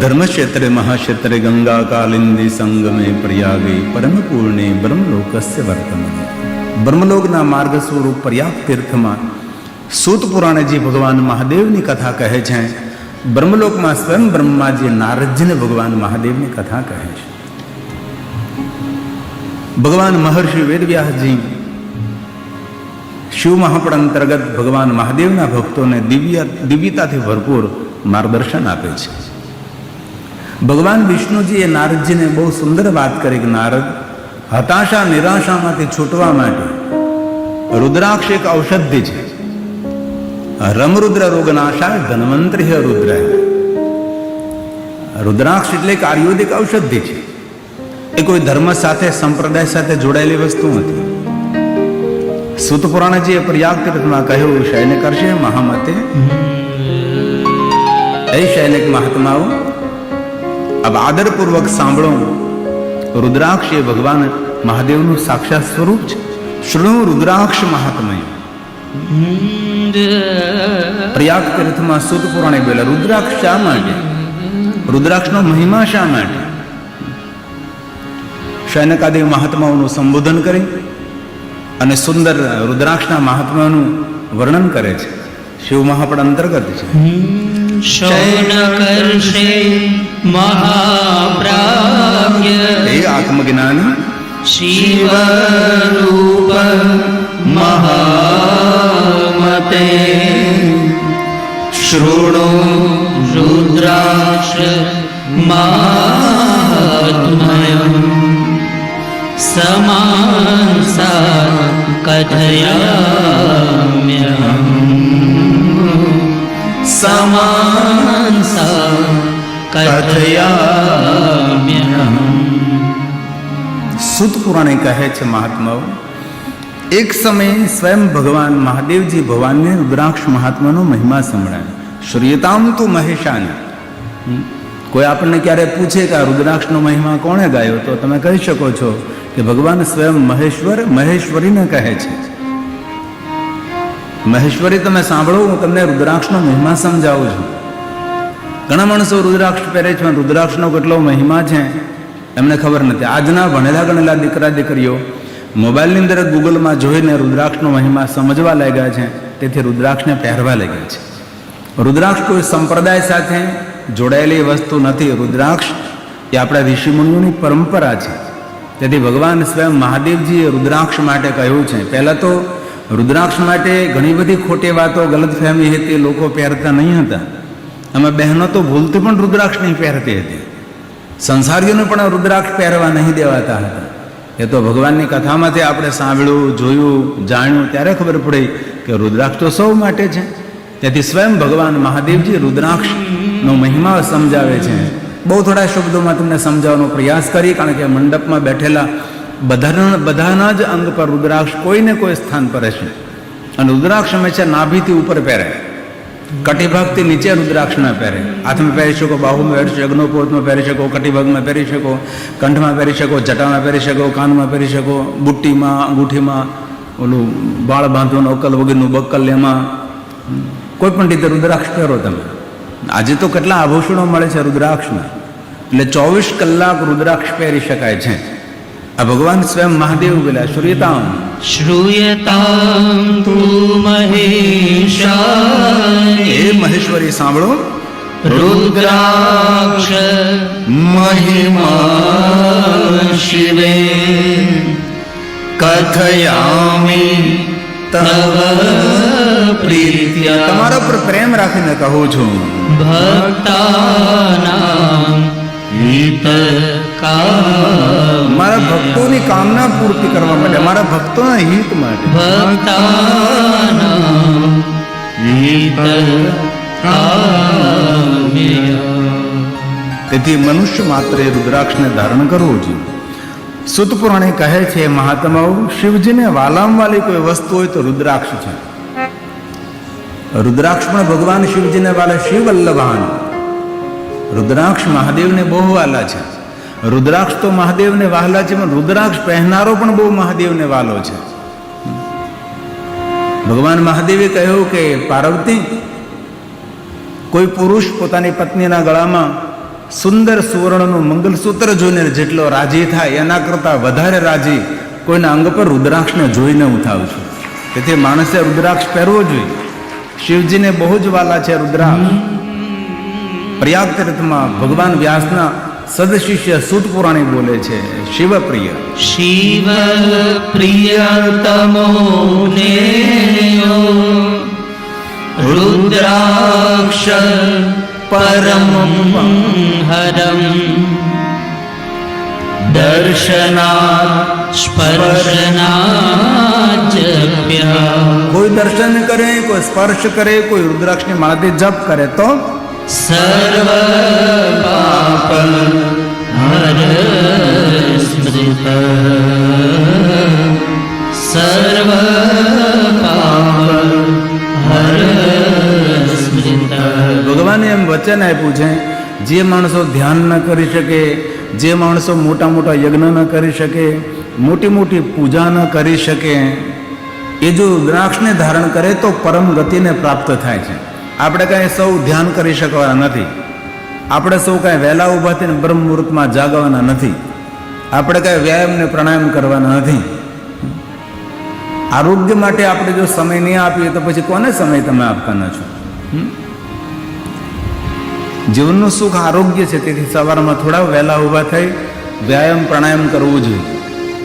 धर्मक्षेत्रे महाक्षेत्रे गंगा कालिंदी संगमे प्रयागे परम पूर्णे ब्रह्मलोकस्य वर्तमाने। ब्रह्मलोकना मार्ग स्वरूप प्रयाग तीर्थમાં સૂત પુરાણજી ભગવાન મહાદેવની કથા કહે છે. બ્રહ્મલોકમાં સ્વયં બ્રહ્માજી નારદજીને ભગવાન મહાદેવની કથા કહે છે. ભગવાન મહર્ષિ વેદવ્યાસજી શિવ મહાપડ અંતર્ગત ભગવાન મહાદેવના ભક્તોને દિવ્યતાથી ભરપૂર માર્ગદર્શન આપે છે. ભગવાન વિષ્ણુજીએ નારદજીને બહુ સુંદર વાત કરી કે નારદ, હતાશા નિરાશામાંથી છૂટવા માટે રુદ્રાક્ષ એક ઔષધિ છે. રમરુદ્ર રોગનાશાય ધન્વંતરી રુદ્ર. રુદ્રાક્ષ એટલે એક આયુર્વેદિક ઔષધિ છે. એ કોઈ ધર્મ સાથે સંપ્રદાય સાથે જોડાયેલી વસ્તુ નથી. સૂત પુરાણજીએ પ્રયાગ તીર્થમાં કહ્યું, શયન કરશે મહામતે. એ શૈનિક મહાત્માઓ, अब आदरपूर्वक सांभळो. रुद्राक्ष એ ભગવાન મહાદેવનું સાક્ષાત સ્વરૂપ છે. શૃણુ રુદ્રાક્ષ મહાત્મય. પ્રયાગ તીર્થમાં સૂત પુરાણે બોલ્યા, રુદ્રાક્ષ શા માટે, રુદ્રાક્ષનો મહિમા શા માટે. શૈનકાદેવ મહાત્માઓનું સંબોધન કરી અને સુંદર રુદ્રાક્ષના મહાત્માનું વર્ણન કરે છે. શિવ મહાપડ અંતર્ગત છે. શૌનકર્ષે મહાપ્રાજ્ઞ હે આત્મજ્ઞાની શિવરૂપ મહામતે શૃણુ રુદ્રાક્ષ મહાત્મયં સમાંસા કથયામ્યહં समांसा कथयाम्यहं. સૂત પુરાણે કહે છે મહાત્માઓ, એક સમયે સ્વયં ભગવાન મહાદેવજી ભગવાનને રુદ્રાક્ષ મહાત્માનો મહિમા સંભળાય. શ્રૂયતામ તુ મહેશાન. કોઈ આપણને ક્યારે પૂછે કે આ રુદ્રાક્ષનો મહિમા કોણે ગાયો, તો તમે કહી શકો છો કે ભગવાન સ્વયં મહેશ્વર મહેશ્વરીને કહે છે. મહેશ્વરી તમે સાંભળો, હું તમને રુદ્રાક્ષનો મહિમા સમજાવું છું. ઘણા માણસો રુદ્રાક્ષ પહેરે છે, રુદ્રાક્ષનો કેટલો મહિમા છે એમને ખબર નથી. આજના ભણેલા ગણેલા દીકરા દીકરીઓ મોબાઈલની અંદર ગૂગલમાં જોઈને રુદ્રાક્ષનો મહિમા સમજવા લાગ્યા છે. તેથી રુદ્રાક્ષને પહેરવા લાગ્યા છે. રુદ્રાક્ષ કોઈ સંપ્રદાય સાથે જોડાયેલી વસ્તુ નથી. રુદ્રાક્ષ એ આપણા ઋષિમુનિઓની પરંપરા છે. તેથી ભગવાન સ્વયં મહાદેવજીએ રુદ્રાક્ષ માટે કહ્યું છે. પહેલાં તો રુદ્રાક્ષ માટે ઘણી બધી ખોટી વાતો, ગલત ફહેમી હતી. લોકો પહેરતા નહીં હતા. અમે બહેનો તો ભૂલથી પણ રુદ્રાક્ષ નહીં પહેરતી હતી. સંસારીઓને પણ રુદ્રાક્ષ પહેરવા નહીં દેવાતા હતા. એ તો ભગવાનની કથામાંથી આપણે સાંભળ્યું, જોયું, જાણ્યું ત્યારે ખબર પડી કે રુદ્રાક્ષ તો સૌ માટે છે. તેથી સ્વયં ભગવાન મહાદેવજી રુદ્રાક્ષનો મહિમા સમજાવે છે. બહુ થોડા શબ્દોમાં તમને સમજાવવાનો પ્રયાસ કરી, કારણ કે મંડપમાં બેઠેલા બધાના જ અંગ પર રુદ્રાક્ષ કોઈને કોઈ સ્થાન પર હશે. અને રુદ્રાક્ષ હંમેશા નાભીથી ઉપર પહેરે, કટિભાગથી નીચે રુદ્રાક્ષ ના પહેરે. હાથમાં પહેરી શકો, બાહુમાં પહેરી શકો, અગ્નોપોતમાં પહેરી શકો, કટિભાગમાં પહેરી શકો, કંઠમાં પહેરી શકો, જટામાં પહેરી શકો, કાનમાં પહેરી શકો, બુટ્ટીમાં, અંગૂઠીમાં, ઓલું બાળ બાંધવાનું અક્કલ વગેરેનું બક્કલ, એમાં કોઈ પણ રીતે રુદ્રાક્ષ પહેરો તમે. આજે તો કેટલા આભૂષણો મળે છે રુદ્રાક્ષના. એટલે 24 કલાક રુદ્રાક્ષ પહેરી શકાય છે. આ ભગવાન સ્વયં મહાદેવ બોલ્યા, શ્રૂયતામ શ્રૂયતામ તુ મહેશાન. હે મહેશ્વરી સાંભળો, રુદ્રાક્ષ મહિમા શિવે કથયામિ તવ પ્રીત્યા. તમારા પર પ્રેમ રાખીને કહું છું. ભક્તાનાં હિત મારા ભક્તોની કામના પૂર્તિ કરવા માટે, મારા ભક્તોના હિત માટે. ભક્તાનાં હિત તેથી મનુષ્ય માત્ર રુદ્રાક્ષને ધારણ કરવું જોઈએ. સૂત પુરાણે કહે છે મહાત્માઓ, શિવજીને વાલામાં વાલી કોઈ વસ્તુ હોય તો રુદ્રાક્ષ છે. રુદ્રાક્ષ પણ ભગવાન શિવજીને વાલા શિવવલ્લભાન. રુદ્રાક્ષ મહાદેવને બહુ વાલા છે. રુદ્રાક્ષ તો મહાદેવને વહાલા છે, પણ રુદ્રાક્ષ પહેરનારો પણ બહુ મહાદેવને વાલો છે. ભગવાન મહાદેવે કહ્યું કે પાર્વતી, કોઈ પુરુષ પોતાની પત્નીના ગળામાં સુંદર સુવર્ણનું મંગલસૂત્ર જોઈને જેટલો રાજી થાય એના કરતાં વધારે રાજી કોઈના અંગ પર રુદ્રાક્ષને જોઈને હું થાઉં છું. તેથી માણસે રુદ્રાક્ષ પહેરવો જોઈએ. શિવજીને બહુ જ વાલા છે રુદ્રાક્ષ. પ્રયાગ તીર્થમાં ભગવાન વ્યાસના સદશિષ્ય સૂત પુરાણી બોલે છે, શિવપ્રિય શિવ પ્રિયતમો નેયો રુદ્રાક્ષ પરમ હરમ દર્શના સ્પર્શના જપ્યા. કોઈ દર્શન કરે, કોઈ સ્પર્શ કરે, કોઈ રુદ્રાક્ષની માળાથી જપ કરે તો સર્વ પાપ હર સ્મૃત સર્વ પાપ હર સ્મૃત. ભગવાને એમ વચન આપ્યું છે, જે માણસો ધ્યાન ન કરી શકે, જે માણસો મોટા મોટા યજ્ઞ ન કરી શકે, મોટી મોટી પૂજા ન કરી શકે, એ જો રુદ્રાક્ષને ધારણ કરે તો પરમ ગતિને પ્રાપ્ત થાય છે. આપણે કાંઈ સૌ ધ્યાન કરી શકવાના નથી. આપણે સૌ કાંઈ વહેલા ઊભા થઈને બ્રહ્મ મુહૂર્તમાં જાગવાના નથી. આપણે કાંઈ વ્યાયામ ને પ્રાણાયામ કરવાના નથી. આરોગ્ય માટે આપણે જો સમય નહીં આપીએ તો પછી કોને સમય તમે આપવાના છો? જીવનનું સુખ આરોગ્ય છે. તેથી સવારમાં થોડા વહેલા ઊભા થઈ વ્યાયામ પ્રાણાયામ કરવું જોઈએ.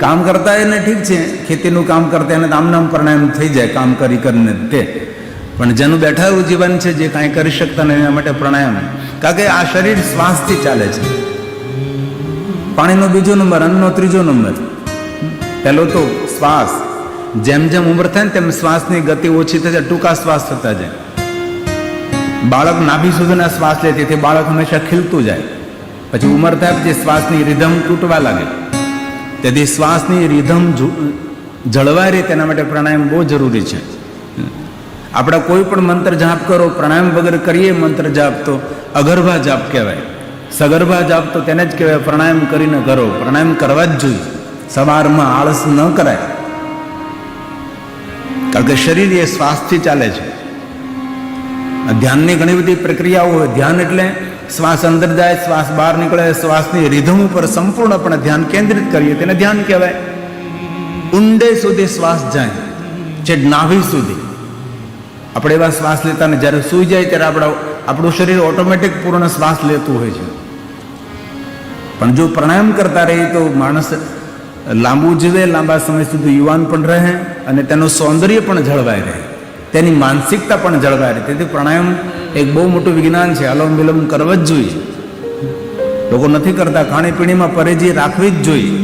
કામ કરતા એને ઠીક છે, ખેતીનું કામ કરતા એને આમ નામ પ્રાણાયામ થઈ જાય કામ કરી કરીને તે, પણ જેનું બેઠા એવું જીવન છે, જે કાંઈ કરી શકતા નહીં એના માટે પ્રાણાયામ. કારણ કે આ શરીર શ્વાસથી ચાલે છે. પાણીનો બીજો નંબર, અન્નનો ત્રીજો નંબર. પહેલો તો શ્વાસ. જેમ જેમ ઉંમર થાય ને તેમ શ્વાસની ગતિ ઓછી થશે, ટૂંકા શ્વાસ થતા જાય. બાળક નાભી સુધીના શ્વાસ લે, તેથી બાળક હંમેશા ખીલતું જાય. પછી ઉંમર થાય પછી શ્વાસની રિધમ તૂટવા લાગે. તેથી શ્વાસની રિધમ જળવાય રહે તેના માટે પ્રાણાયામ બહુ જરૂરી છે. આપણે કોઈ પણ મંત્ર જાપ કરો, પ્રાણાયામ વગર કરીએ મંત્ર જાપ તો અગર્ભા જાપ કહેવાય. સગર્ભા જાપ તો તેને જ કહેવાય પ્રાણાયામ કરીને કરો. પ્રાણાયામ કરવા જ જોઈએ. સવારમાં આળસ ન કરાય, કારણ કે શરીર એ શ્વાસથી ચાલે છે. ધ્યાનની ઘણી બધી પ્રક્રિયાઓ હોય. ધ્યાન એટલે શ્વાસ અંદર જાય, શ્વાસ બહાર નીકળે, શ્વાસની રિધમ ઉપર સંપૂર્ણપણે ધ્યાન કેન્દ્રિત કરીએ તેને ધ્યાન કહેવાય. ઊંડે સુધી શ્વાસ જાય છે, નાભી સુધી. આપણે એવા શ્વાસ લેતા ને જ્યારે સૂઈ જાય ત્યારે આપણું શરીર ઓટોમેટિક પૂર્ણ શ્વાસ લેતું હોય છે. પણ જો પ્રાણાયામ કરતા રહીએ તો માણસ લાંબુ જીવે, લાંબા સમય સુધી યુવાન પણ રહે અને તેનું સૌંદર્ય પણ જળવાઈ રહે, તેની માનસિકતા પણ જળવાઈ રહે. તેથી પ્રાણાયામ એક બહુ મોટું વિજ્ઞાન છે. અલોમ વિલોમ કરવા જ જોઈએ. લોકો નથી કરતા. ખાણીપીણીમાં પરેજી રાખવી જ જોઈએ.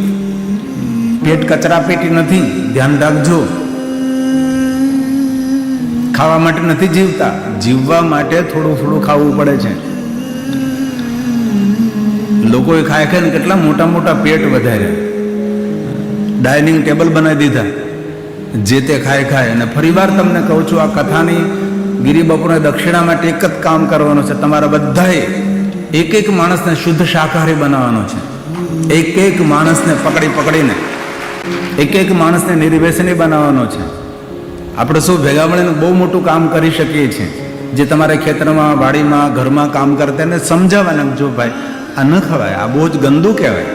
પેટ કચરા પેટી નથી, ધ્યાન રાખજો. ખાવા માટે નથી જીવતા, જીવવા માટે થોડું થોડું ખાવું પડે છે. લોકોએ ખાય ખાય ને કેટલા મોટા મોટા પેટ વધાર્યા, ડાઇનિંગ ટેબલ બનાવી દીધા, જે તે ખાય ખાય. અને ફરીવાર તમને કહું છું, આ કથાની ગિરી બપોરે દક્ષિણા માટે એક જ કામ કરવાનું છે. તમારા બધાએ એક એક માણસને શુદ્ધ શાકાહારી બનાવવાનો છે. એક એક માણસને પકડીને એક એક માણસને નિર્વ્યસની બનાવવાનો છે. આપણે શું ભેગા મળીને બહુ મોટું કામ કરી શકીએ છીએ. જે તમારા ખેતરમાં, વાડીમાં, ઘરમાં કામ કરતા એને સમજાવવાના, જો ભાઈ આ ન ખવાય, આ બહુ જ ગંદુ કહેવાય.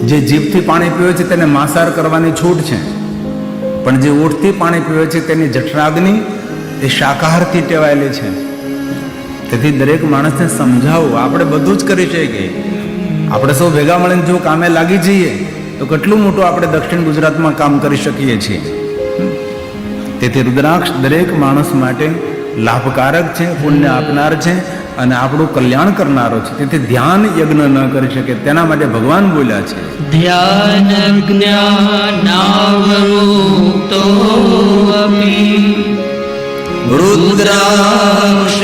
જે જીભથી પાણી પીવે છે તેને માંસાહાર કરવાની છૂટ છે, પણ જે ઓઠથી પાણી પીવે છે તેની જઠરાગ્નિ એ શાકાહારથી ટેવાયેલી છે. તેથી દરેક માણસને સમજાવવું. આપણે બધું જ કરી શકીએ. આપણે સૌ ભેગા મળીને જો કામે લાગી જઈએ તો કેટલું મોટું આપણે દક્ષિણ ગુજરાતમાં કામ કરી શકીએ છીએ. તેથી રુદ્રાક્ષ દરેક માણસ માટે લાભકારક છે, પુણ્ય આપનાર છે અને આપણું કલ્યાણ કરનારો છે. તેથી ધ્યાન યજ્ઞ ન કરી શકે તેના માટે ભગવાન બોલ્યા છે, ધ્યાન જ્ઞાનાવમુક્તો અપી રુદ્રાક્ષ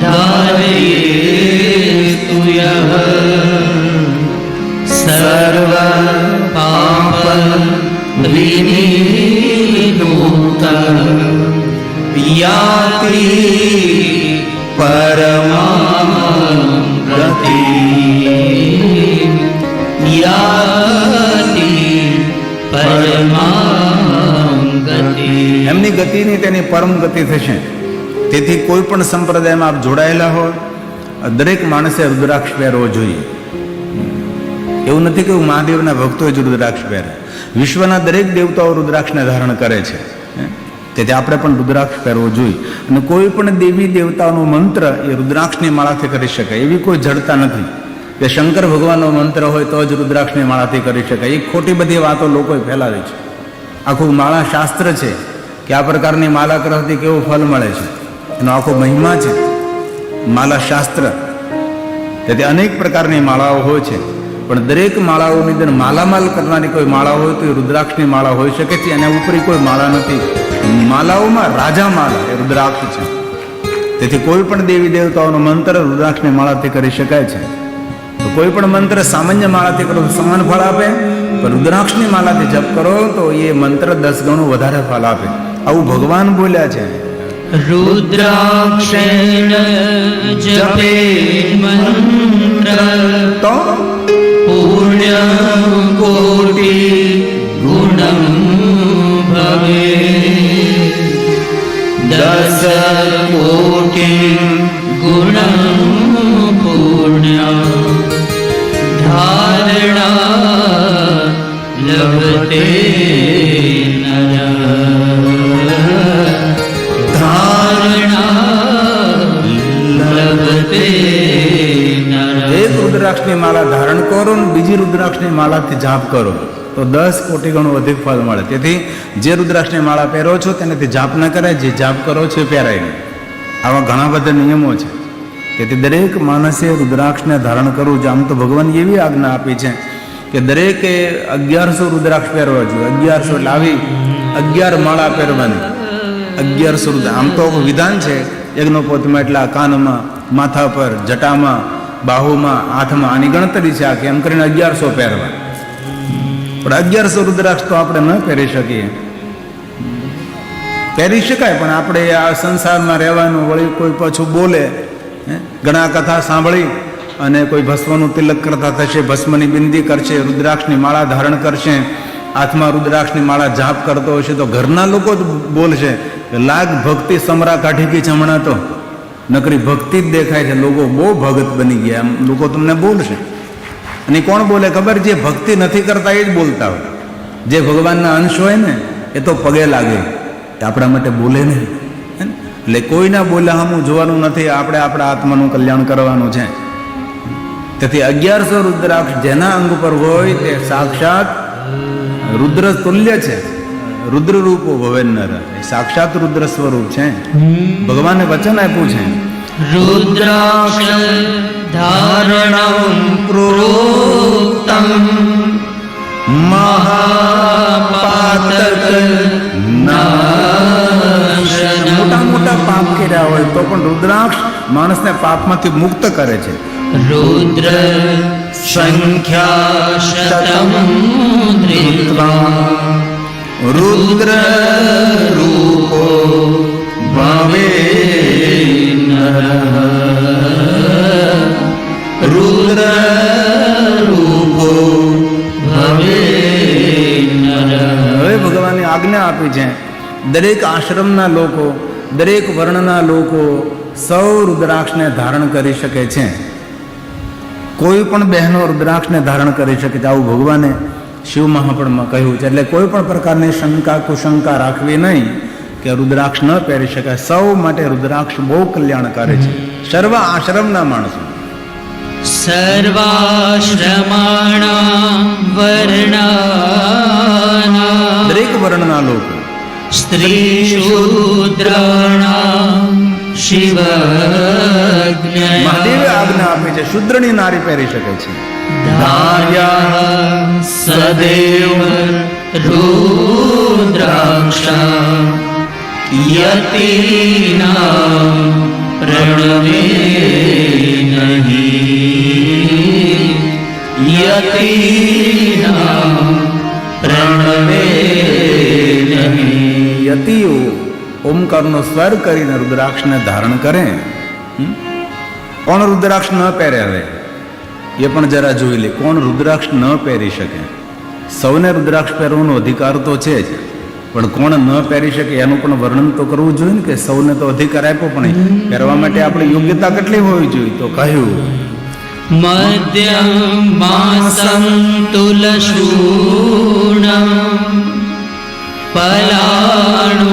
ધારયેતુ યઃ સર્વ પાપ વિનિર્મુક્ત યાતિ પરમાં ગતિ યાતિ પરમાં ગતિ. એમની ગતિની તેની પરમ ગતિ થશે. તેથી કોઈ પણ સંપ્રદાયમાં આપ જોડાયેલા હોય, દરેક માણસે રુદ્રાક્ષ પહેરવો જોઈએ. એવું નથી કે મહાદેવના ભક્તો જ રુદ્રાક્ષ પહેરે. વિશ્વના દરેક દેવતાઓ રુદ્રાક્ષને ધારણ કરે છે. તેથી આપણે પણ રુદ્રાક્ષ પહેરવો જોઈએ. અને કોઈ પણ દેવી દેવતાનો મંત્ર એ રુદ્રાક્ષની માળાથી કરી શકાય એવી કોઈ જડતા નથી કે શંકર ભગવાનનો મંત્ર હોય તો જ રુદ્રાક્ષની માળાથી કરી શકાય. એ ખોટી બધી વાતો લોકોએ ફેલાવી છે. આખું માળા શાસ્ત્ર છે કે આ પ્રકારની માળા કરવાથી કેવું ફળ મળે છે, એનો આખો મહિમા છે માળા શાસ્ત્ર. તેથી અનેક પ્રકારની માળાઓ હોય છે, પણ દરેક માળાઓની અંદર માલામાલ કરનારી કોઈ માળા હોય તો એ રુદ્રાક્ષની માળા હોઈ શકે છે. એના ઉપરી કોઈ માળા નથી. માલાઓમાં રાજા માળા એ રુદ્રાક્ષ છે. તેથી કોઈ પણ દેવી દેવતાઓનો મંત્ર રુદ્રાક્ષની માળાથી કરી શકાય છે. તો કોઈ પણ મંત્ર સામાન્ય માળાથી કરો તો સમાન ફળ આપે, પણ રુદ્રાક્ષની માળાથી જપ કરો તો એ મંત્ર 10 ગણું વધારે ફળ આપે. આવું ભગવાન બોલ્યા છે. रुद्राक्षेण जपे मंत्र તો पुण्य कोटि गुणं भवे 10 कोटि गुणं पुण्य धारणा लभते એક રુદ્રાક્ષની માળા ધારણ કરો ને બીજી રુદ્રાક્ષની માળાથી જાપ કરો તો 10 કોટી ગણું વધુ ફળ મળે. તેથી જે રુદ્રાક્ષની માળા પહેરો છો તેનાથી જાપ ન કરાય, જે જાપ કરો છો એ પહેરાય નહીં. આવા ઘણા બધા નિયમો છે. તેથી દરેક માણસે રુદ્રાક્ષને ધારણ કરવું છે. આમ તો ભગવાન એવી આજ્ઞા આપી છે કે દરેકે 1100 રુદ્રાક્ષ પહેરવા જોઈએ. 1100 એટલે આવી 11 માળા પહેરવાની. 1100 રુદ્ર આમ તો વિધાન છે યજ્ઞોપોતમાં, એટલા કાનમાં, માથા પર, જટામાં, બાહુમાં, હાથમાં, આની ગણતરી છે. આ કે એમ કરીને 1100 પહેરવા. પણ 1100 રુદ્રાક્ષ તો આપણે ન પહેરી શકીએ. પહેરી શકાય પણ આપણે આ સંસારમાં રહેવાનું, વળી કોઈ પાછું બોલે, ઘણા કથા સાંભળી અને કોઈ ભસ્મનું તિલક કરતા થશે, ભસ્મની બિંદી કરશે, રુદ્રાક્ષની માળા ધારણ કરશે, હાથમાં રુદ્રાક્ષની માળા જાપ કરતો હશે તો ઘરના લોકો જ બોલશે કે લાગ ભક્તિ સમરા કાઢી ગઈ છે હમણાં તો, નકરી ભક્તિ જ દેખાય છે, લોકો બહુ ભગત બની ગયા, એમ લોકો તમને બોલશે. અને કોણ બોલે ખબર? જે ભક્તિ નથી કરતા એ જ બોલતા હોય. જે ભગવાનના અંશ હોય ને એ તો પગે લાગે, આપણા માટે બોલે નહીં. એટલે કોઈના બોલ્યા હમું જોવાનું નથી, આપણે આપણા આત્માનું કલ્યાણ કરવાનું છે. તેથી 1100 રુદ્રાક્ષ જેના અંગ પર હોય તે સાક્ષાત રુદ્ર તુલ્ય છે. રુદ્ર રૂપો ભવેન્નર, સાક્ષાત રુદ્ર સ્વરૂપ છે. ભગવાને વચન આપ્યું છે रुद्राक्ष धारणं प्रोक्तं મહાપાતક નાશનમ. મોટા મોટા પાપ કર્યા હોય તો પણ રુદ્રાક્ષ માણસને પાપમાંથી મુક્ત કરે છે. रुद्र संख्या शतम धृत्वा રુદ્ર રૂપો ભવે રુદ્ર રૂપો भवे હવે ભગવાને આજ્ઞા આપી છે દરેક આશ્રમના લોકો, દરેક વર્ણના લોકો સૌ રુદ્રાક્ષને ધારણ કરી શકે છે. કોઈ પણ બહેનો રુદ્રાક્ષને ધારણ કરી શકે છે. આવું ભગવાને શિવ મહાપુરાણમાં કહ્યું છે. એટલે કોઈ પણ પ્રકારની શંકા કુશંકા રાખવી નહીં કે રુદ્રાક્ષ ન પહેરી શકાય. સૌ માટે રુદ્રાક્ષ બહુ કલ્યાણકારી છે. સર્વ આશ્રમના માણસો, सर्वाश्रमाणां वर्णानां દરેક વર્ણના લોકો, स्त्रीशूद्राणां शिवज्ञ મહાદેવે આજ્ઞા આપી છે શુદ્રની નારી પહેરી શકે છે. धार्या सदैव रुद्राक्षा यतीनां प्रणवे नहीं यतीनां प्रणवे नहीं. યતિઓ ઓમકારનો સ્વર કરીને રુદ્રાક્ષને ધારણ કરે. કોણ રુદ્રાક્ષ ન પહેરે? હવે એ પણ જરા જોઈ લે, કોણ રુદ્રાક્ષ ન પહેરી શકે? સૌને રુદ્રાક્ષ પહેરવાનો અધિકાર તો છે જ, પણ કોણ ન પહેરી શકે એનું પણ વર્ણન તો કરવું જોઈએ ને, કે સૌને તો અધિકાર આપ્યો, પણ પહેરવા માટે આપણી યોગ્યતા કેટલી હોવી જોઈએ? તો કહ્યું મધ્યમ માસમ તુલશૂર્ણમ પલાણુ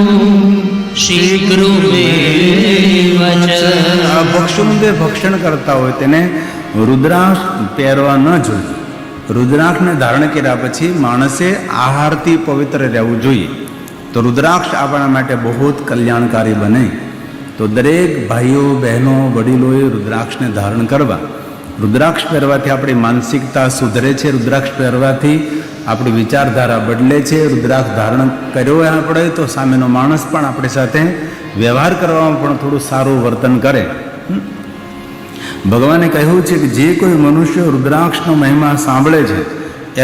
શીઘ્રમેવ ચ. આ ભક્ષુંગે ભક્ષણ કરતા હોય તેને રુદ્રાક્ષ પહેરવા ન જોઈએ. રુદ્રાક્ષને ધારણ કર્યા પછી માણસે આહારથી પવિત્ર રહેવું જોઈએ. તો રુદ્રાક્ષ આપણા માટે બહુ જ કલ્યાણકારી બને. તો દરેક ભાઈઓ બહેનો વડીલોએ રુદ્રાક્ષને ધારણ કરવા. રુદ્રાક્ષ પહેરવાથી આપણી માનસિકતા સુધરે છે. રુદ્રાક્ષ પહેરવાથી આપણી વિચારધારા બદલે છે. રુદ્રાક્ષ ધારણ કર્યો હોય આપણે તો સામેનો માણસ પણ આપણી સાથે વ્યવહાર કરવામાં પણ થોડું સારું વર્તન કરે. ભગવાને કહ્યું છે કે જે કોઈ મનુષ્ય રુદ્રાક્ષનો મહિમા સાંભળે છે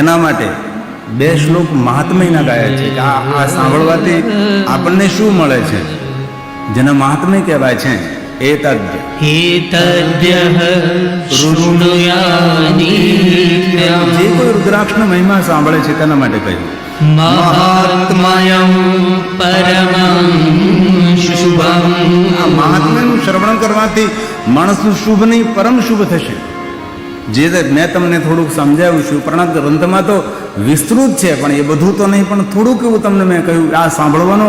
એના માટે 2 શ્લોક મહાત્મ્યના ગાયા છે કે આ સાંભળવાથી આપણને શું મળે છે, જેના મહાત્મ્ય કહેવાય છે એતદ્યઃ શૃણુયાનિત્યં. જે કોઈ રુદ્રાક્ષનો મહિમા સાંભળે છે તેના માટે કહ્યું મહાત્મયં પરમં શુભં. આ મહાત્મ્યનું શ્રવણ કરવાથી માણસનું શુભ નહીં પરમ શુભ થશે. જે મેં તમને થોડુંક સમજાવ્યું છું, પણ ગ્રંથમાં તો વિસ્તૃત છે, પણ એ બધું તો નહીં, પણ થોડુંક એવું તમને મેં કહ્યું. આ સાંભળવાનો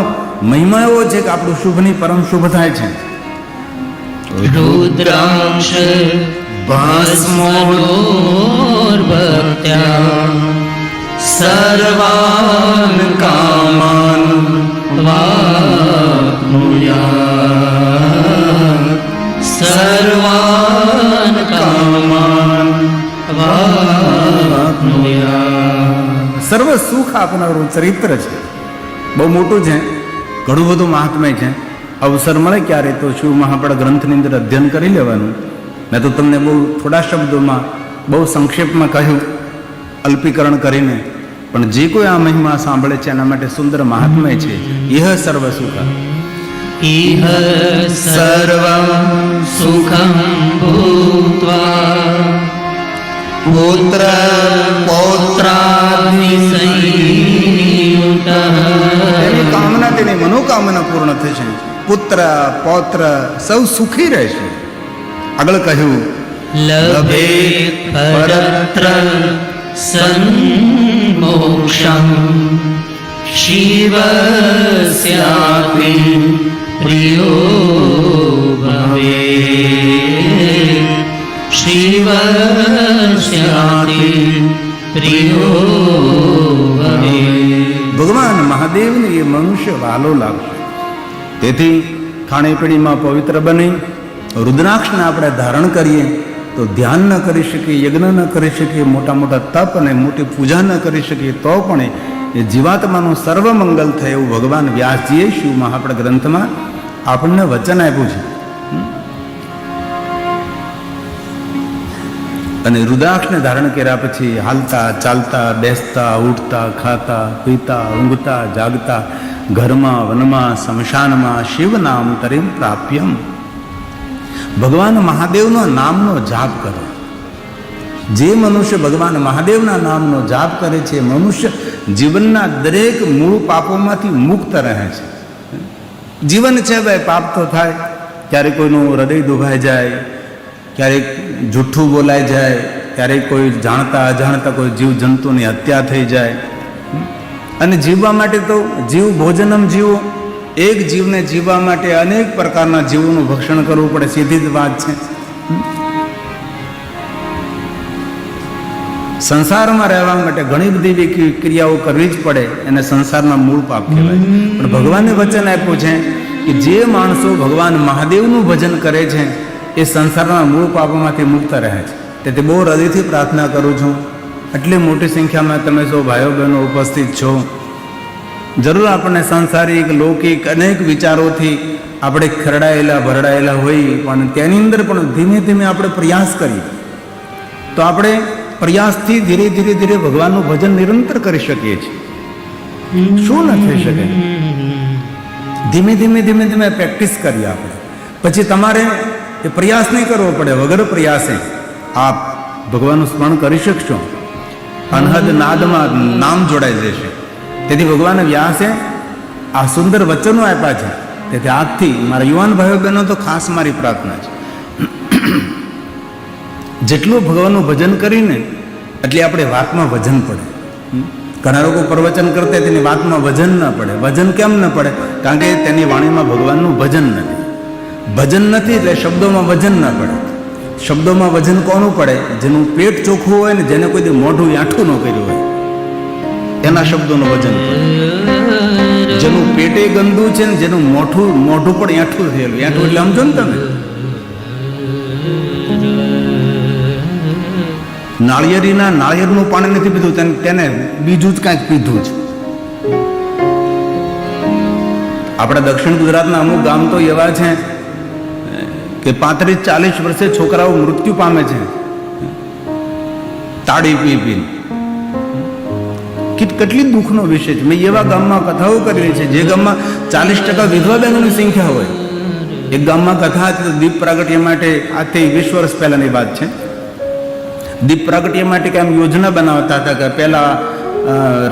મહિમા એવો છે કે આપણું શુભ નહીં પરમ શુભ થાય છે. રુદ્રાક્ષ ભસ્મોર્ભક્ત્યા સર્વાન કામાન વાપ્નુયાત. સર્વાન કામાન વાપ્નુયાત. સર્વ સુખ આપનારું ચરિત્ર છે. બહુ મોટું છે, ઘણું બધું મહાત્મ્ય છે. અવસર મળે ક્યારે તો શિવ મહાપળ ગ્રંથની અંદર અધ્યયન કરી લેવાનું. મેં તો તમને બહુ થોડા શબ્દોમાં બહુ સંક્ષેપમાં કહ્યું, અલ્પીકરણ કરીને. પણ જે કોઈ આ મહિમા સાંભળે છે એના માટે સુંદર મહાત્મ્ય છે. ઇહ સર્વ સુખ. ઇહ સર્વં સુખં ભૂત્વા પુત્ર પૌત્રાદિસંયુક્તઃ. તેની કામના, તેની મનોકામના પૂર્ણ થશે. પુત્ર પૌત્ર સૌ સુખી રહેશે. આગળ કહ્યું લભેત પરત્ર સન્મોક્ષં શિવસ્યાપિ પ્રિયો ભવેત. શિવસ્યાપિ પ્રિયો ભવેત. ભગવાન મહાદેવને એ મનુષ્ય વાલો લાગશે. તેથી ખાણીપીણીમાં પવિત્ર બની રુદ્રાક્ષને આપણે ધારણ કરીએ તો ધ્યાન ન કરી શકીએ, યજ્ઞ ન કરી શકીએ, મોટા મોટા તપ અને મોટી પૂજા ન કરી શકીએ, તો પણ એ જીવાત્માનું સર્વ મંગલ થાય એવું ભગવાન વ્યાસજીએ શિવ મહાપળ ગ્રંથમાં આપણને વચન આપ્યું છે. અને રુદ્રાક્ષને ધારણ કર્યા પછી હાલતા ચાલતા બેસતા ઉઠતા ખાતા પીતા ઊંઘતા જાગતા ઘરમાં વનમાં સ્મશાનમાં શિવ નામ તરીમ પ્રાપ્યમ. ભગવાન મહાદેવના નામનો જાપ કરો. જે મનુષ્ય ભગવાન મહાદેવના નામનો જાપ કરે છે મનુષ્ય જીવનના દરેક મૂળ પાપોમાંથી મુક્ત રહે છે. જીવન છે ભાઈ, પાપ તો થાય. ક્યારેક કોઈનું હૃદય દુભાઈ જાય, ક્યારેક જૂઠું બોલાઈ જાય, ક્યારેક કોઈ જાણતા અજાણતા કોઈ જીવ જંતુની હત્યા થઈ જાય. અને જીવવા માટે તો જીવ ભોજનમ જીવો. એક જીવને જીવવા માટે અનેક પ્રકારના જીવોનું ભક્ષણ કરવું પડે, સીધી જ વાત છે. સંસારમાં રહેવા માટે ઘણી બધી એવી ક્રિયાઓ કરવી જ પડે, એને સંસારના મૂળ પાપ કહેવાય. પણ ભગવાને વચન આપ્યું છે કે જે માણસો ભગવાન મહાદેવનું ભજન કરે છે એ સંસારના મૂળ પાપોમાંથી મુક્ત રહે છે. તેથી બહુ હૃદયથી પ્રાર્થના કરું છું, આટલી મોટી સંખ્યામાં તમે સૌ ભાઈઓ બહેનો ઉપસ્થિત છો. જરૂર આપણને સાંસારિક લૌકિક અનેક વિચારોથી આપણે ખરડાયેલા ભરડાયેલા હોઈએ, પણ તેની અંદર પણ ધીમે ધીમે આપણે પ્રયાસ કરીએ તો આપણે પ્રયાસથી ધીરે ધીરે ધીરે ભગવાનનું ભજન નિરંતર કરી શકીએ છીએ. શું ન થઈ શકે? ધીમે ધીમે ધીમે ધીમે પ્રેક્ટિસ કરીએ આપણે. પછી તમારે એ પ્રયાસ નહીં કરવો પડે, વગર પ્રયાસે આપ ભગવાનનું સ્મરણ કરી શકશો. અનહદ નાદમાં નામ જોડાઈ જશે. તેથી ભગવાન વ્યાસે આ સુંદર વચનો આપ્યા છે. તેથી આજથી મારા યુવાન ભાઈઓ બહેનો તો ખાસ મારી પ્રાર્થના છે, જેટલું ભગવાનનું ભજન કરીને એટલે આપણે વાતમાં વજન પડે. ઘણા લોકો પ્રવચન કરતા તેની વાતમાં વજન ન પડે. વજન કેમ ન પડે? કારણ કે તેની વાણીમાં ભગવાનનું ભજન નથી. ભજન નથી એટલે શબ્દોમાં વજન ન પડે. શબ્દોમાં વજન કોનું પડે? જેનું પેટ ચોખ્ખું હોય ને જેને કોઈ દી મોઢું યાઠું ન કર્યું હોય એના શબ્દોનું વજન પડે. જેનું પેટે ગંદુ છે ને જેનું મોઢું પણ યાઠું થયેલું. યાઠું એટલે સમજો ને તમે, નાળિયેરનું પાણી નથી પીધું, તેને બીજું જ કાંઈક પીધું છે. આપણા દક્ષિણ ગુજરાતના અમુક ગામ તો એવા છે કે 35-40 વર્ષે છોકરાઓ મૃત્યુ પામે છે તાળી પી પીને. કેટલી દુઃખનો વિષય છે. મેં એવા ગામમાં કથાઓ કરેલી છે જે ગામમાં 40% વિધવા બહેનોની સંખ્યા હોય. એક ગામમાં કથા હતી તો દીપ પ્રાગટ્ય માટે, આજથી 20 વર્ષ પહેલાની વાત છે, દીપ પ્રાગટ્ય માટે કેમ યોજના બનાવતા હતા કે પહેલા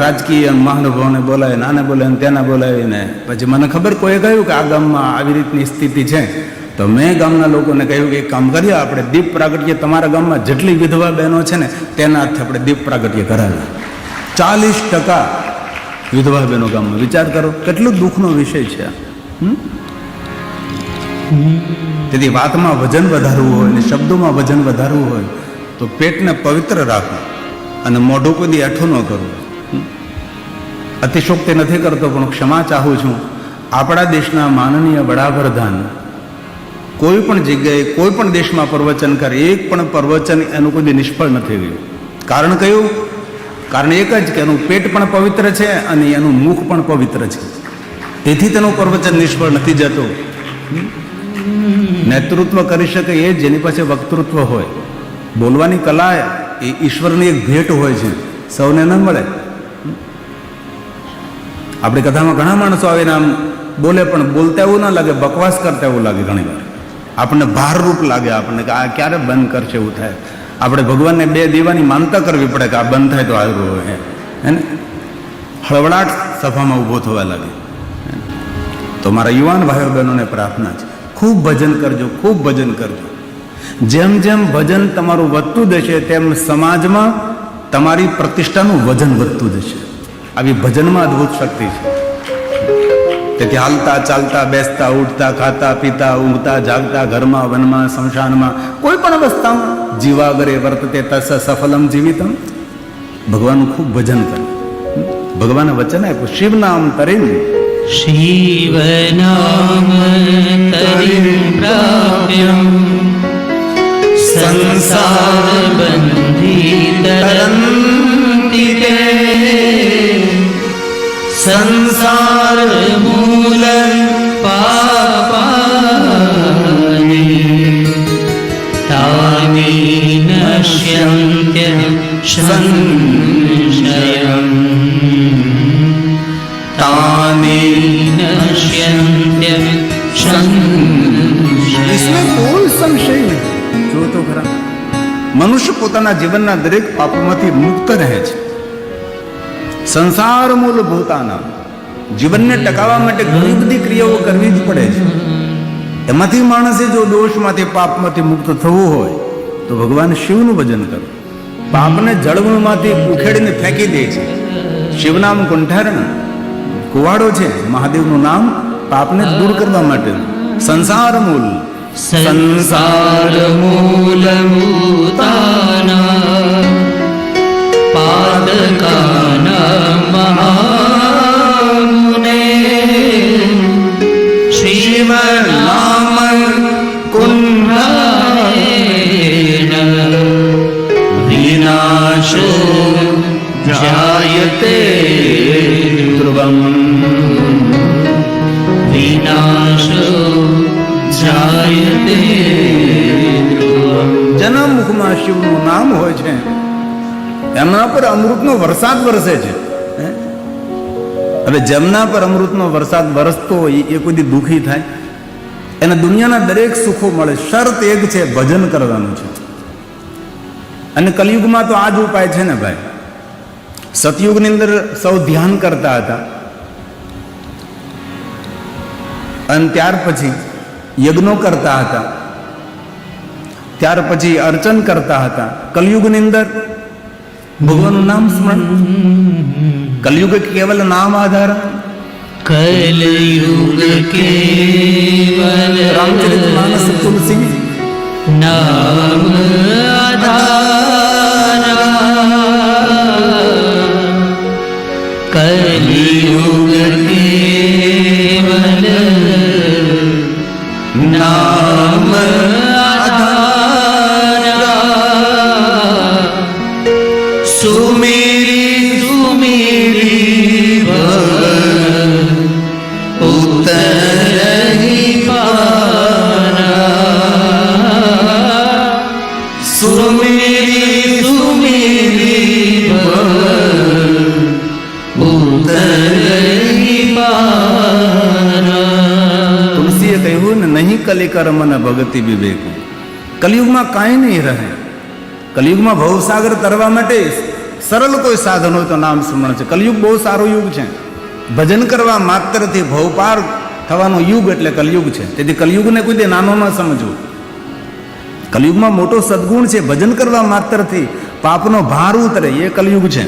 રાજકીય મહાનુભાવોને બોલાવે, નાને બોલાવે, તેના બોલાવીને પછી મને ખબર કોઈએ કહ્યું કે આ ગામમાં આવી રીતની સ્થિતિ છે, તો મેં ગામના લોકોને કહ્યું કે એક કામ કરીએ, આપણે દીપ પ્રાગટ્ય તમારા ગામમાં જેટલી વિધવા બહેનો છે ને તેના હાથે આપણે દીપ પ્રાગટ્ય કરાવીએ. 40% વિધવા બહેનો ગામમાં. વિચાર કરો કેટલું દુઃખનો વિષય છે. તેથી વાતમાં વજન વધારવું હોય ને શબ્દોમાં વજન વધારવું હોય તો પેટને પવિત્ર રાખવું અને મોઢું કોઈ દી એઠું ન કરવું. અતિશોક્તિ નથી કરતો પણ ક્ષમા ચાહું છું. આપણા દેશના માનનીય વડાપ્રધાન કોઈ પણ જગ્યાએ કોઈ પણ દેશમાં પ્રવચન કરે, એક પણ પ્રવચન એનું કોઈ દી નિષ્ફળ નથી ગયું. કારણ કયું? કારણ એક જ કે એનું પેટ પણ પવિત્ર છે અને એનું મુખ પણ પવિત્ર છે. તેથી તેનું પ્રવચન નિષ્ફળ નથી જતું. નેતૃત્વ કરી શકે એ જેની પાસે વક્તૃત્વ હોય. બોલવાની કલા એ ઈશ્વરની એક ભેટ હોય છે, સૌને ન મળે. આપણી કથામાં ઘણા માણસો આવીને આમ બોલે પણ બોલતા એવું ના લાગે, બકવાસ કરતા એવું લાગે. ઘણી વાર આપણને ભારરૂપ લાગે, આપણને કે આ ક્યારે બંધ કરશે એવું થાય. આપણે ભગવાનને 2 દીવાની માનતા કરવી પડે કે આ બંધ થાય તો સારું હોય. હે ને? હળવળાટ સભામાં ઊભો થવા લાગે. તો મારા યુવાન ભાઈઓ બહેનોને પ્રાર્થના છે, ખૂબ ભજન કરજો, ખૂબ ભજન કરજો. જેમ જેમ ભજન તમારું વધતું જશે તેમ સમાજમાં તમારી પ્રતિષ્ઠાનું વજન વધતું જશે. આવી ભજનમાં અદ્ભુત શક્તિ છે. તેથી હાલતા ચાલતા, બેસતા ઉઠતા, ખાતા પીતા, ઊંઘતા જાગતા, ઘરમાં વનમાં સ્મશાનમાં કોઈ પણ અવસ્થામાં જીવાગરે વર્તતે તસ સફલમ જીવિતમ. ભગવાનનું ખૂબ ભજન કરે. ભગવાને વચન આપ્યું, શિવ નામ તરીન શિવ નામ તરીમ પ્રાપ્યમ સંસાર બંધી તરંતિ તે સંસાર મૂલ પાપાનિ તાની નશ્યંત્ય સંશયમ તાની નશ્યંત્ય સંશયમ. इसमें कोई संशय नहीं. જો તો ખરા, મનુષ્ય પોતાના જીવનના દરેક પાપોમાંથી મુક્ત રહે છે. સંસાર મૂળભૂતાના જીવનને ટકાવવા માટે ઘણી બધી ક્રિયાઓ કરવી જ પડે છે. એમાંથી માણસે જો દોષમાંથી પાપમાંથી મુક્ત થવું હોય તો ભગવાન શિવનું ભજન કરો. પાપને જળમૂળમાંથી ઉખેડીને ફેંકી દે છે. શિવનામ કુંઠારણ કુવાડો છે. મહાદેવનું નામ પાપને દૂર કરવા માટે. સંસાર મૂળ સંસાર મૂલભૂતાના પાદકાના મહામુને શિવ નામ કુંઠારેણ વિનાશો જાયતે ધ્રુવમ વિનાશો જાયતે ધ્રુવમ. જેના મુખમાં શિવનું નામ હોય છે એમના પર અમૃતનો વરસાદ વરસે છે. હવે જેમના પર અમૃતનો વરસાદ વરસતો હોય એ કોઈ દી દુઃખી થાય? એને દુનિયાના દરેક સુખો મળે. શરત એક છે, ભજન કરવાનું છે. અને કલયુગમાં તો આ જ ઉપાય છે ને ભાઈ. સતયુગની અંદર સૌ ધ્યાન કરતા હતા, અને ત્યાર પછી યજ્ઞો કરતા હતા, ત્યાર પછી અર્ચન કરતા હતા. કલયુગની અંદર ભગવાનનું નામ સ્મરણ, કલયુગ કેવલ નામ આધાર. कलयुग केवल રામચરિત માનસ તુલસી नाम आधारा, कलयुग केवल नाम आधारा. सुमेरी सुमेरी उतर ही पाना, सुमेरी सुमेरी उतर ही पाना. તુલસીએ કહ્યું ને, નહીં કલિકર મન ભગતિ વિવેક. કલયુગમાં કાંઈ નહીં રહે. કલયુગમાં ભવસાગર તરવા માટે સરળ કોઈ સાધન હોય તો નામ સ્મરણ છે. કલયુગ બહુ સારો યુગ છે. ભજન કરવા માત્રથી ભવપાર થવાનો યુગ એટલે કલયુગ છે. તેથી કલયુગને કોઈ દે નાનો ન સમજવું. કલયુગમાં મોટો સદગુણ છે. ભજન કરવા માત્રથી પાપનો ભાર ઉતરે, એ કલયુગ છે.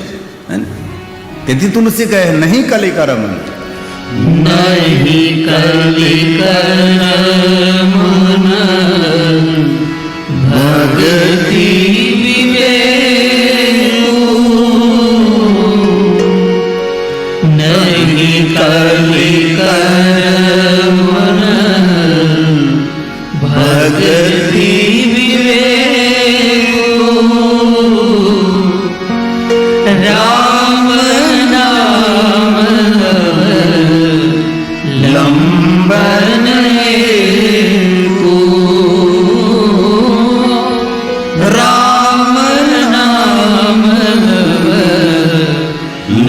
તેથી તુલસી કહે નહીં કલિકર મન. नहीं कलिकर मन भगति विवेक, नहीं कलिकर मन भगति विवेक. राम नाम लंबन को, राम नाम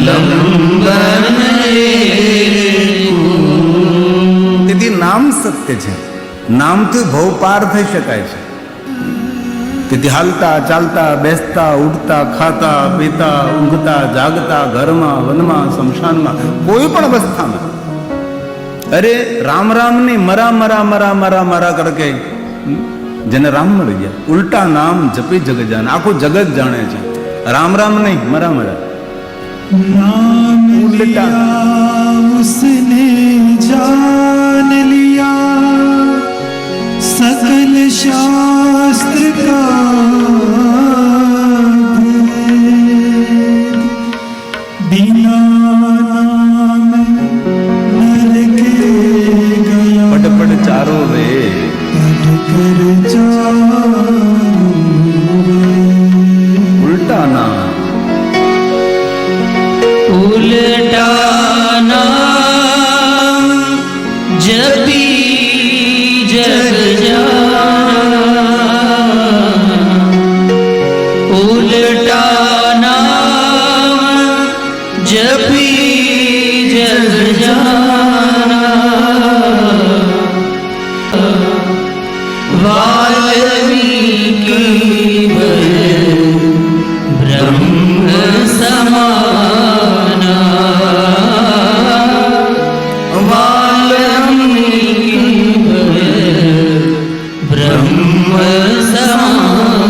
लंबन को. તેથી નામ સત્ય છે. નામથી ભવ પાર થઈ શકાય છે. તેથી હાલતા ચાલતા બેસતા ઉઠતા ખાતા પીતા ઊંઘતા જાગતા ઘરમાં વનમાં શમશાનમાં કોઈ પણ અવસ્થામાં અરે રામ રામ ની મરા મરા મરા મરા મરા કરકે જેને રામ મળી ગયા. ઉલટા નામ જપી જગ જાને, આખું જગત જાણે છે. રામ રામ નહીં, મરા મરા. नाम लिया उसने जान लिया, सकल शास्त्र का बिना नाम नर के गया, पट पट चारो वे पट कर चारों उल्टा नाम. उल्टा नाम जपी जग जाना, उल्टा नाम जपी जग जाना. वाल्मीकि ब्रह्म समाना, वाल्मीकि ब्रह्म समाना.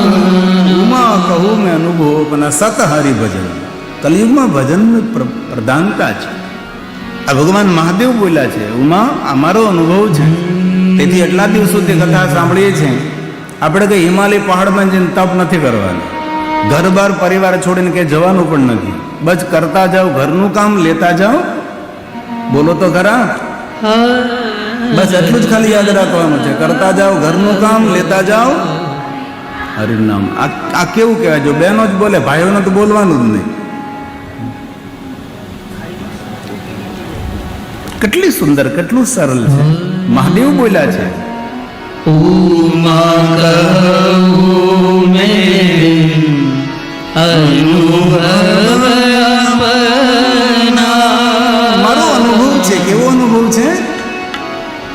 ઉમા કહું મેં અનુભવ પણ સત હરિ ભજન. કલયુગમાં ભજનની પ્રધાનતા છે. આ ભગવાન મહાદેવ બોલ્યા છે, ઉમા અમારો અનુભવ છે. તેથી એટલા દિવસોથી કથા સાંભળીએ છીએ. આપણે કઈ હિમાલય પહાડમાં જઈને તપ નથી કરવાનું, ઘર બાર પરિવાર છોડીને કે જવાનું પણ નથી. બસ કરતા જાઓ, ઘરનું કામ લેતા જાઓ. બોલો તો ખરા. બસ એટલું જ ખાલી યાદ રાખવાનું છે. કરતા જાઓ, ઘરનું કામ લેતા જાઓ, હરિનામ. આ કેવું કહેવાય? જો બહેનો જ બોલે, ભાઈઓને તો બોલવાનું જ નહીં. કેટલી સુંદર, કેટલું સરળ છે. મહાદેવ બોલ્યા છે, ઉમા કહું મેં અનુભવ આપના. મારો અનુભવ છે. કેવો અનુભવ છે?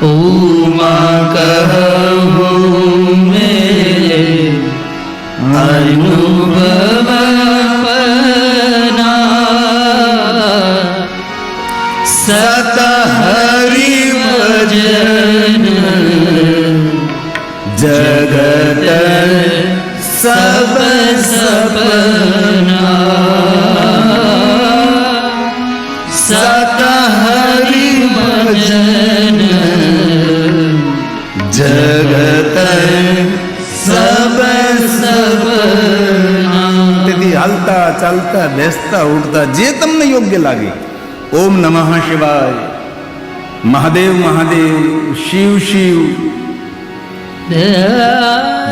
ઉમા કહું મેં અનુભવ આપના. સત હરિ ભજન सब सपना सत हरि भजन जगत सब सपना. તેથી હાલતા ચાલતા બેસતા ઉઠતા જે તમને યોગ્ય લાગે, ઓમ નમઃ શિવાય, મહાદેવ મહાદેવ, શિવ શિવ,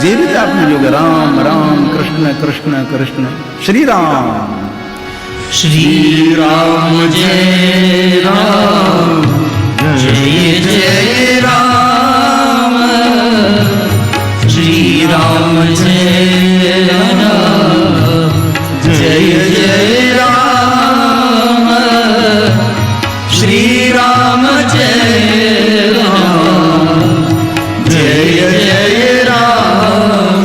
જે રીતે આપને યોગ્ય, રામ રામ, કૃષ્ણ કૃષ્ણ કૃષ્ણ, શ્રી રામ. श्री राम जय राम जय जय राम. श्री राम जय राम जय जय राम. श्री राम जय राम जय जय राम.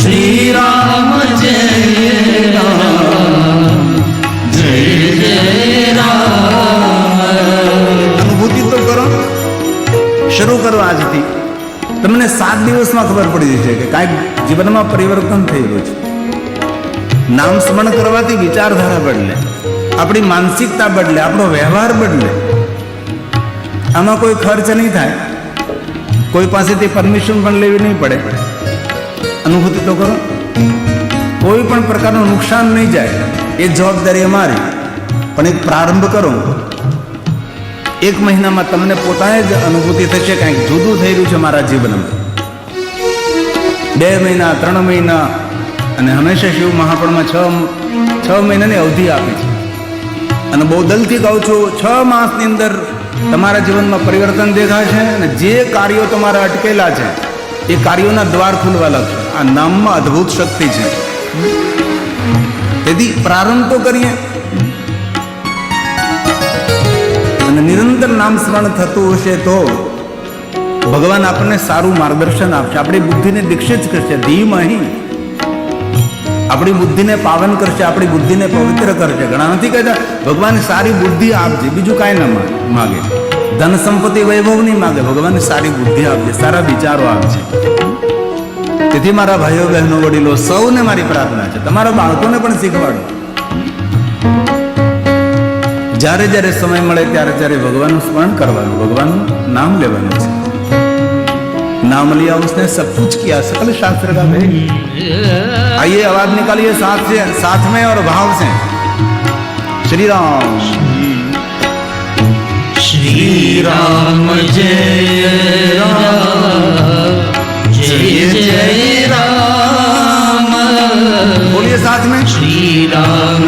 श्री राम जय राम जय जय राम. અનુભૂતિ તો કરો, શરૂ કરો આજથી. તમને 7 દિવસમાં ખબર પડી જશે કે કાંઈક જીવનમાં પરિવર્તન થઈ રહ્યું છે. નામ સ્મરણ કરવાથી વિચારધારા બદલે, આપણી માનસિકતા બદલે, આપણો વ્યવહાર બદલે. આમાં કોઈ ખર્ચ નહીં થાય, કોઈ પાસેથી પરમિશન પણ લેવી નહીં પડે. અનુભૂતિ તો કરો, કોઈ પણ પ્રકારનું નુકસાન નહીં જાય, એ જવાબદારી અમારી. પણ એક પ્રારંભ કરો. 1 મહિનામાં તમને પોતાને જ અનુભૂતિ થશે કંઈક જુદું થઈ રહ્યું છે મારા જીવનમાં. 2 મહિના, 3 મહિના, અને હંમેશા શિવ મહાપણમાં 6 મહિનાની અવધિ આપી છે. અને બહુ દિલથી કહું છું, 6 માસની અંદર તમારા જીવનમાં પરિવર્તન દેખાશે. અને જે કાર્યો તમારા અટકેલા છે એ કાર્યોના દ્વાર ખુલવા લાગશે. આ નામમાં અદ્ભુત શક્તિ છે. તેથી પ્રારંભ તો કરીએ, અને નિરંતર નામ સ્મરણ થતું હશે તો ભગવાન આપણને સારું માર્ગદર્શન આપશે. આપણી બુદ્ધિને દીક્ષિત કરશે, ધીમહિ આપણી બુદ્ધિને પાવન કરશે, આપણી બુદ્ધિને પવિત્ર કરશે. ઘણા નથી કહેતા ભગવાન સારી બુદ્ધિ આપજે, બીજું કાંઈ ના માગે. ધન સંપત્તિ વૈભવ નહીં માગે, ભગવાન સારી બુદ્ધિ આપજે, સારા વિચારો આપજે. તેથી મારા ભાઈઓ બહેનો વડીલો સૌને મારી પ્રાર્થના છે, તમારા બાળકોને પણ શીખવાડો. જ્યારે જ્યારે સમય મળે ત્યારે ત્યારે ભગવાનનું સ્મરણ કરવાનું, ભગવાનનું નામ લેવાનું છે. नाम लिया उसने सब कुछ किया, सकल शास्त्र का भेद. आइए आवाज निकालिए साथ में और भाव से. श्री राम. श्री राम जय राम जय जय राम. बोलिए साथ में. श्री राम